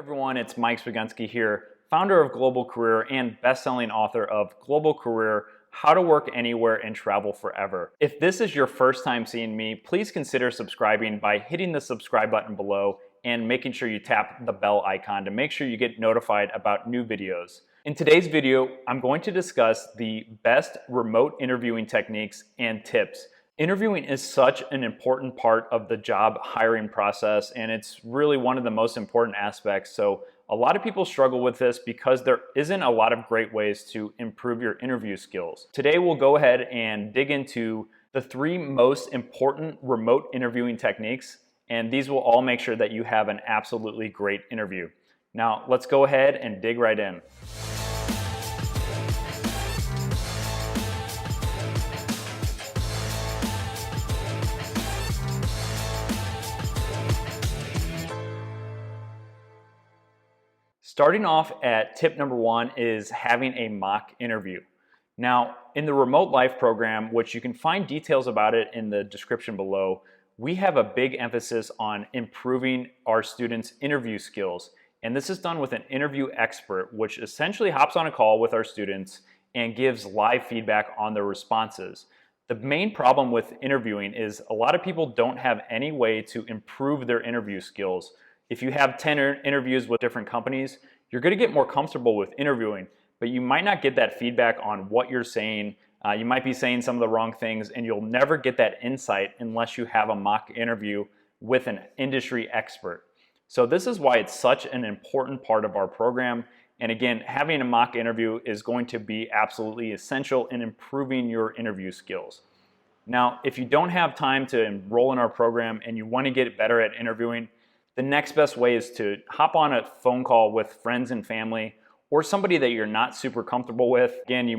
everyone, it's Mike Spagensky here, founder of Global Career and best-selling author of Global Career, How to Work Anywhere and Travel Forever. If this is your first time seeing me, please consider subscribing by hitting the subscribe button below and making sure you tap the bell icon to make sure you get notified about new videos. In today's video, I'm going to discuss the best remote interviewing techniques and tips. Interviewing is such an important part of the job hiring process, and it's really one of the most important aspects. So a lot of people struggle with this because there isn't a lot of great ways to improve your interview skills. Today we'll go ahead and dig into the 3 most important remote interviewing techniques, and these will all make sure that you have an absolutely great interview. Now let's go ahead and dig right in. Starting off at tip number 1 is having a mock interview. Now, in the Remote Life program, which you can find details about it in the description below, we have a big emphasis on improving our students' interview skills. And this is done with an interview expert, which essentially hops on a call with our students and gives live feedback on their responses. The main problem with interviewing is a lot of people don't have any way to improve their interview skills. If you have 10 interviews with different companies, you're going to get more comfortable with interviewing, but you might not get that feedback on what you're saying. You might be saying some of the wrong things, and you'll never get that insight unless you have a mock interview with an industry expert. So this is why it's such an important part of our program. And again, having a mock interview is going to be absolutely essential in improving your interview skills. Now, if you don't have time to enroll in our program and you want to get better at interviewing, the next best way is to hop on a phone call with friends and family or somebody that you're not super comfortable with. Again, it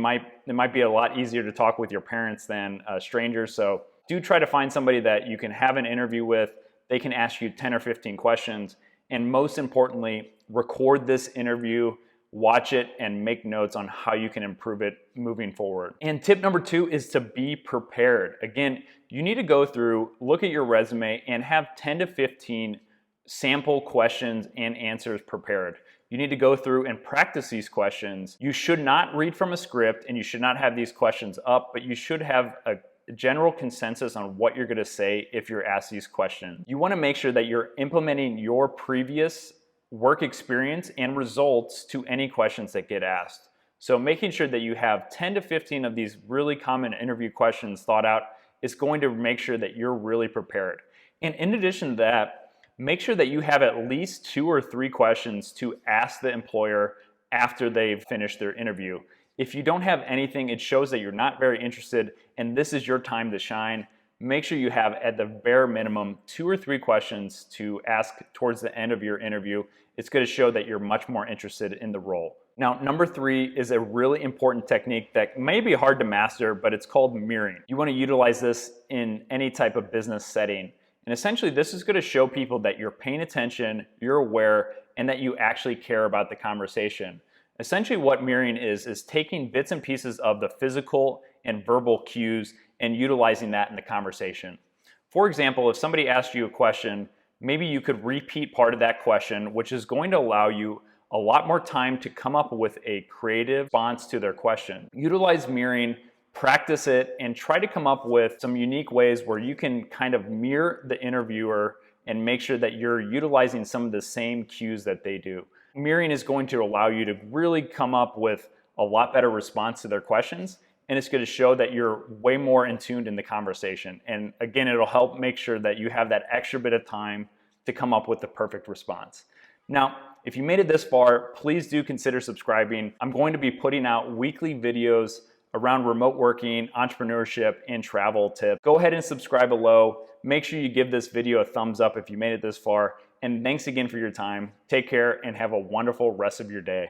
might be a lot easier to talk with your parents than strangers, so do try to find somebody that you can have an interview with. They can ask you 10 or 15 questions, and most importantly, record this interview, watch it, and make notes on how you can improve it moving forward. And tip number 2 is to be prepared. Again, you need to go through, look at your resume, and have 10 to 15 sample questions and answers prepared. You need to go through and practice these questions. You should not read from a script and you should not have these questions up, but you should have a general consensus on what you're going to say if you're asked these questions. You want to make sure that you're implementing your previous work experience and results to any questions that get asked. So making sure that you have 10 to 15 of these really common interview questions thought out is going to make sure that you're really prepared. And in addition to that, make sure that you have at least 2 or 3 questions to ask the employer after they've finished their interview. If you don't have anything, it shows that you're not very interested and this is your time to shine. Make sure you have at the bare minimum 2 or 3 questions to ask towards the end of your interview. It's going to show that you're much more interested in the role. Now, number 3 is a really important technique that may be hard to master, but it's called mirroring. You want to utilize this in any type of business setting. And essentially, this is going to show people that you're paying attention, you're aware, and that you actually care about the conversation. Essentially, what mirroring is taking bits and pieces of the physical and verbal cues and utilizing that in the conversation. For example, if somebody asks you a question, maybe you could repeat part of that question, which is going to allow you a lot more time to come up with a creative response to their question. Utilize mirroring, practice it, and try to come up with some unique ways where you can kind of mirror the interviewer and make sure that you're utilizing some of the same cues that they do. Mirroring is going to allow you to really come up with a lot better response to their questions, and it's going to show that you're way more in tune in the conversation. And again, it'll help make sure that you have that extra bit of time to come up with the perfect response. Now, if you made it this far, please do consider subscribing. I'm going to be putting out weekly videos around remote working, entrepreneurship, and travel tips. Go ahead and subscribe below. Make sure you give this video a thumbs up if you made it this far. And thanks again for your time. Take care and have a wonderful rest of your day.